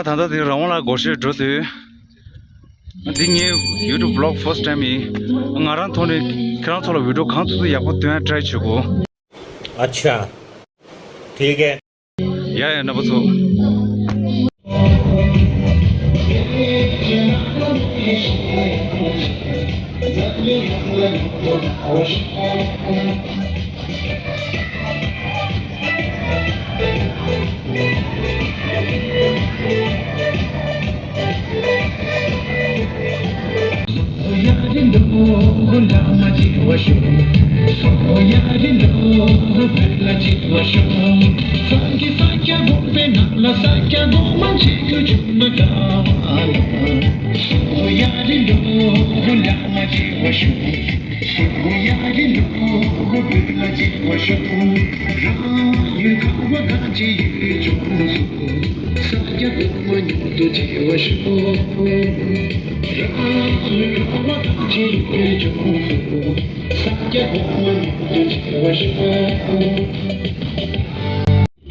nga thanda de rawala goshe drote dinge YouTube blog first time ngaran thone kran thola video khan tu yapo tya try chugo अच्छा ठीक है ya na boso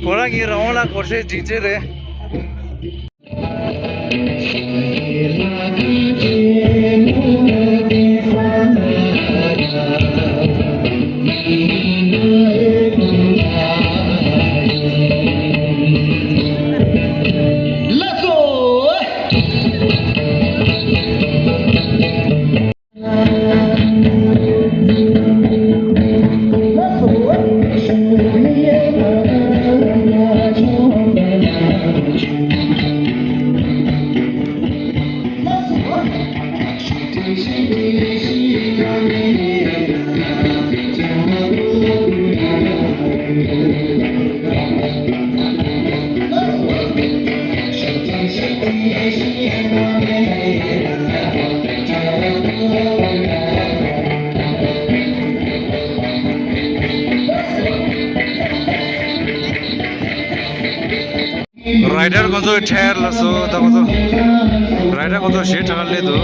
Pora ki rawala koshe jije re rider ko to thair la so ta ko to rider ko to she thakal le do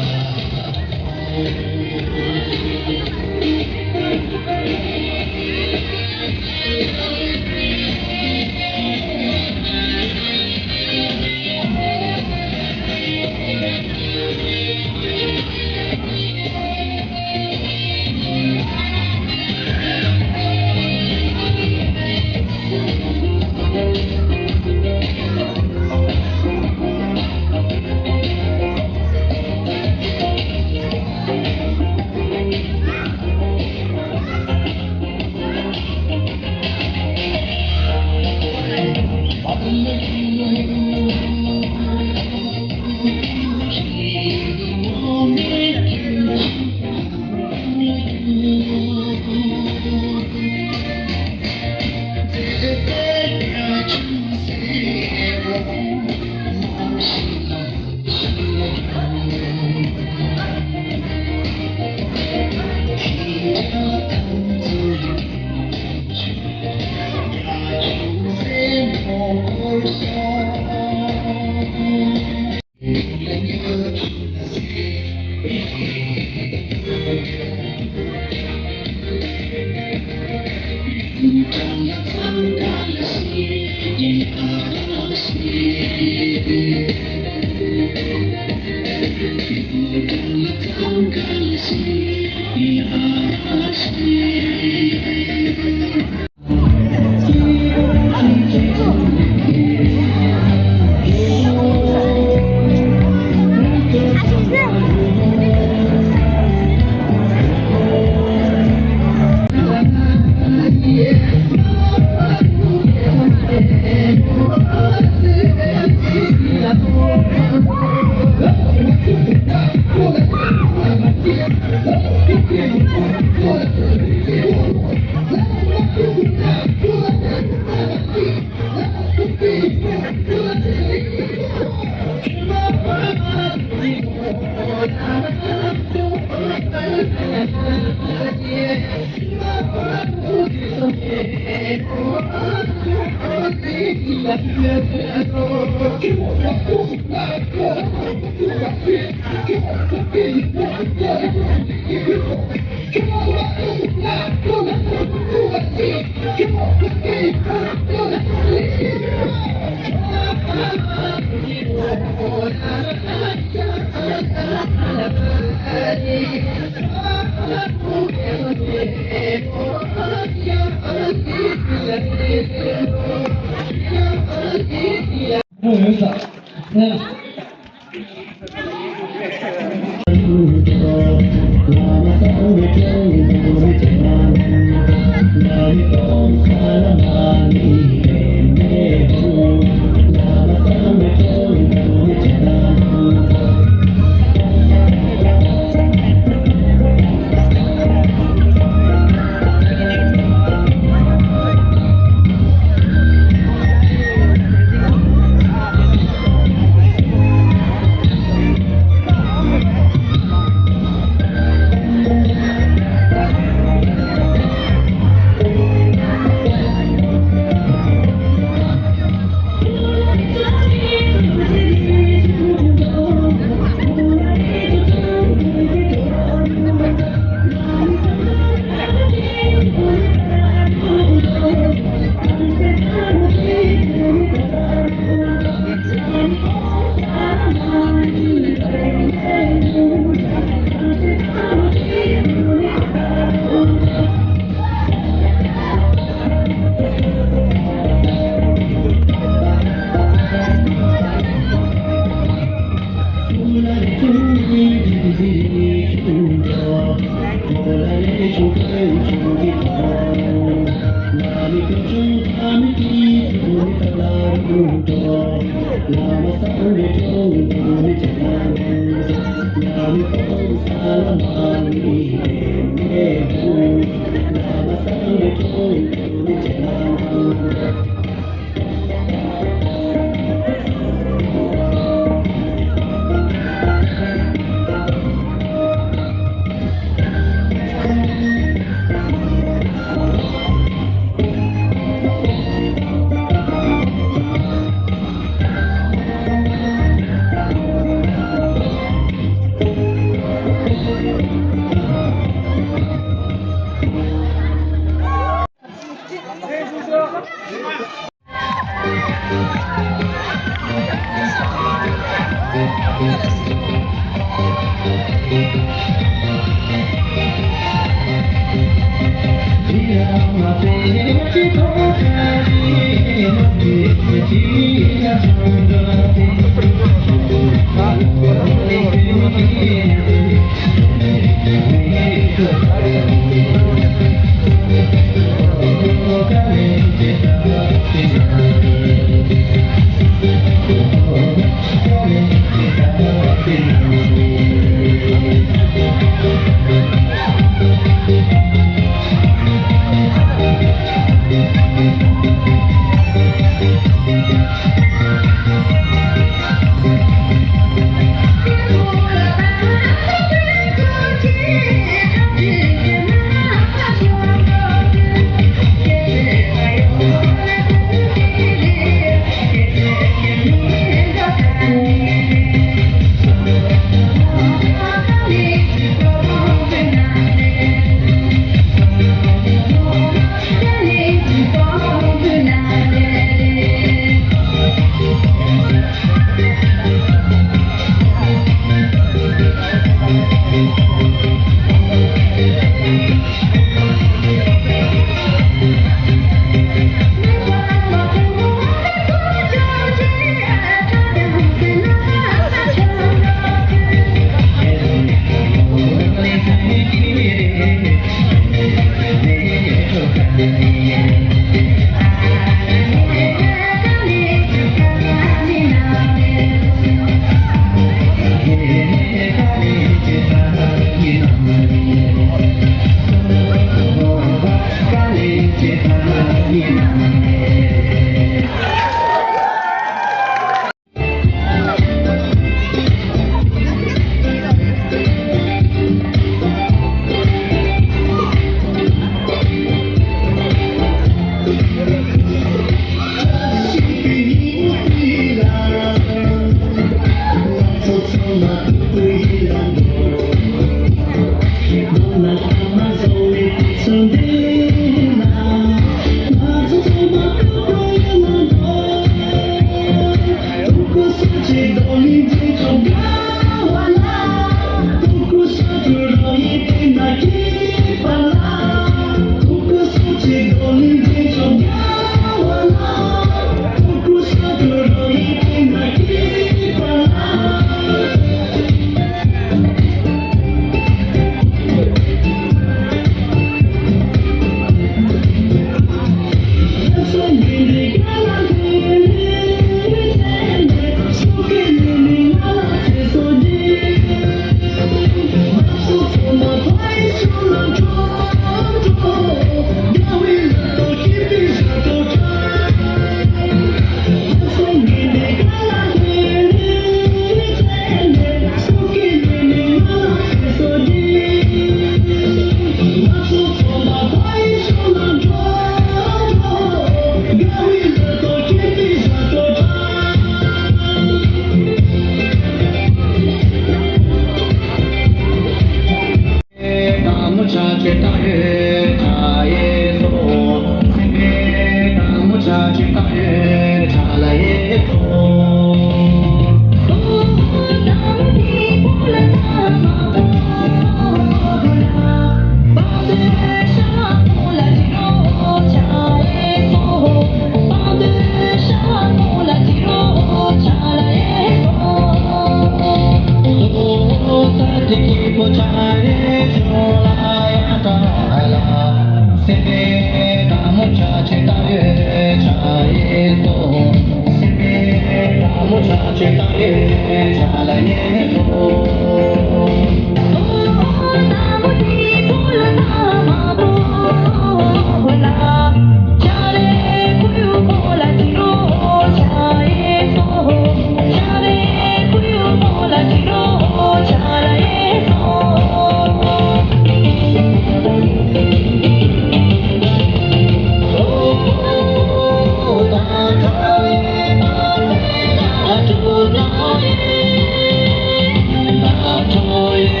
Oh,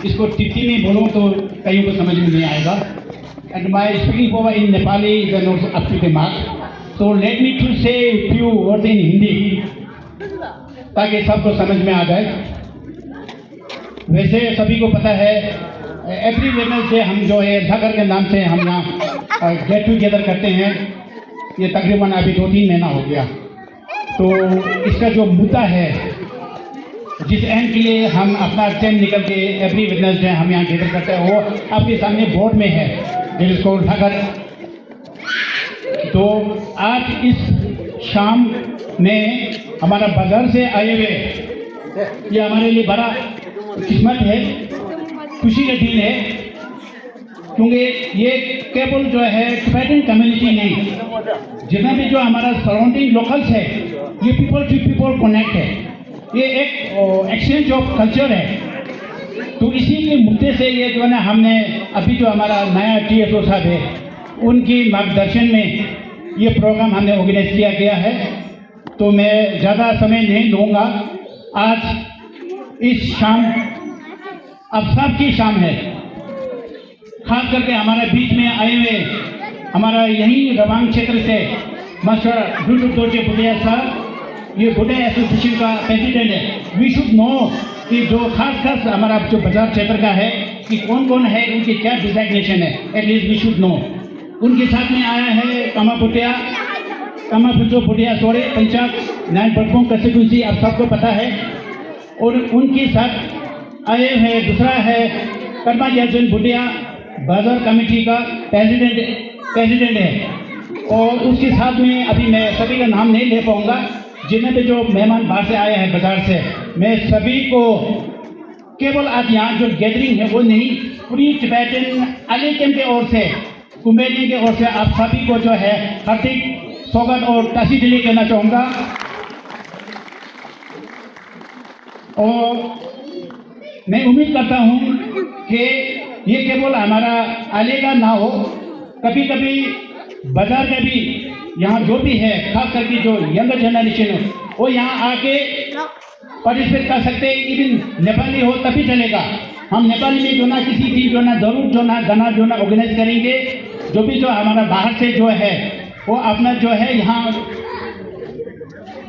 इसको टिप्पणी में बोलूं तो कईयों को समझ में नहीं आएगा and my speaking forward in Nepali is not up to the mark, so let me to say few words in Hindi ताकि सबको समझ में आ जाए। वैसे सभी को पता है एवरी वेडनेसडे हम जो है सागर के नाम से हम यहाँ गेट टुगेदर करते हैं, ये तकरीबन अभी 2-3 महीना हो गया। तो इसका जो मुद्दा है जिस एंड के लिए हम अपना टाइम निकल के एवरी वेडनेसडे हम यहाँ गेदर करते हैं वो आपके सामने बोर्ड में है जिसको उठाकर। तो आज इस शाम में हमारा बाजार से आए हुए, ये हमारे लिए बड़ा किस्मत है, खुशी का दिन है, क्योंकि ये केवल जो है टिबेटन कम्युनिटी नहीं, जितना भी जो हमारा सराउंडिंग लोकल्स है, ये पीपल टू पीपल कनेक्ट है, ये एक एक्सचेंज ऑफ कल्चर है। तो इसी के मुद्दे से ये जो है ना, हमने अभी जो हमारा नया TSO साहब है, उनकी मार्गदर्शन में ये प्रोग्राम हमने ऑर्गेनाइज किया गया है। तो मैं ज़्यादा समय नहीं लूँगा। आज इस शाम अब सबकी शाम है, खास करके हमारे बीच में आए हुए हमारा यही रवांग क्षेत्र से मास्टर डूडोजे बुढ़िया साहब, ये बुढ़िया एसोसिएशन का प्रेसिडेंट है। वी शुड नो कि जो खास हमारा जो बाजार क्षेत्र का है कि कौन कौन है, उनकी क्या डिजाइनेशन है, एटलीस्ट वी शुड नो। उनके साथ में आया है कामापुचो बुढ़िया सोरे पंचायत नाइन बड़कों कंस्टिट्यूंसी, आप सबको पता है। और उनके साथ आए हैं, दूसरा है कर्मा याजन बुढ़िया बाजार कमेटी का प्रेसिडेंट है। और उसके साथ में अभी मैं सभी का नाम नहीं ले पाऊंगा, जिन्हें भी जो मेहमान बाहर से आए हैं बाजार से, मैं सभी को केवल आज यहाँ जो गैदरिंग है वो नहीं, पूरी टिबेटन अलीकेम के ओर से, कुंभेली के ओर से आप सभी को जो है हार्दिक स्वागत और ताशी दिली कहना चाहूँगा। और मैं उम्मीद करता हूँ कि ये केवल हमारा आले का ना हो, कभी कभी बाजार का भी यहाँ जो भी है, खास करके जो यंगर जनरेशन है, वो यहाँ आके पार्टिसिपेट कर सकते हैं। इवन नेपाली हो तभी चलेगा। हम नेपाली में जो ना किसी दिन जो ना जरूर जो ना गाना जो ना ऑर्गेनाइज करेंगे। जो भी जो हमारा बाहर से जो है वो अपना जो है यहाँ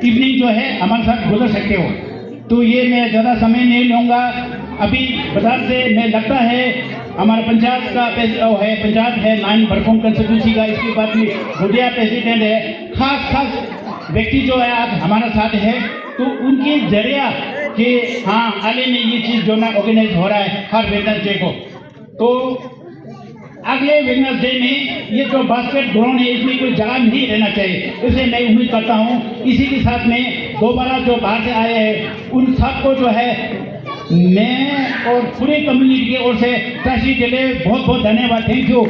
इवनिंग जो है हमारे साथ गुजर सकते हो। तो ये मैं ज़्यादा समय नहीं लूँगा। अभी बाजार से मैं लगता है हमारा पंचायत का है, पंचायत है नाइन बड़कों कंस्टिट्यूंसी का, इसके बाद में बुढ़िया प्रेसिडेंट है। खास व्यक्ति जो है आज हमारा साथ है, तो उनके जरिया कि हाँ आले में ये चीज़ जो ना ऑर्गेनाइज हो रहा है हर वेडनेसडे को। तो अगले वेडनेसडे में ये जो बास्केट ग्राउंड है इसमें कोई जगह नहीं रहना चाहिए, इसलिए मैं उम्मीद करता हूँ इसी के साथ में दोबारा जो बाहर से आए हैं उन सबको जो है मैं और पूरी कम्युनिटी की ओर से ताशी के लिए बहुत बहुत धन्यवाद। Thank you.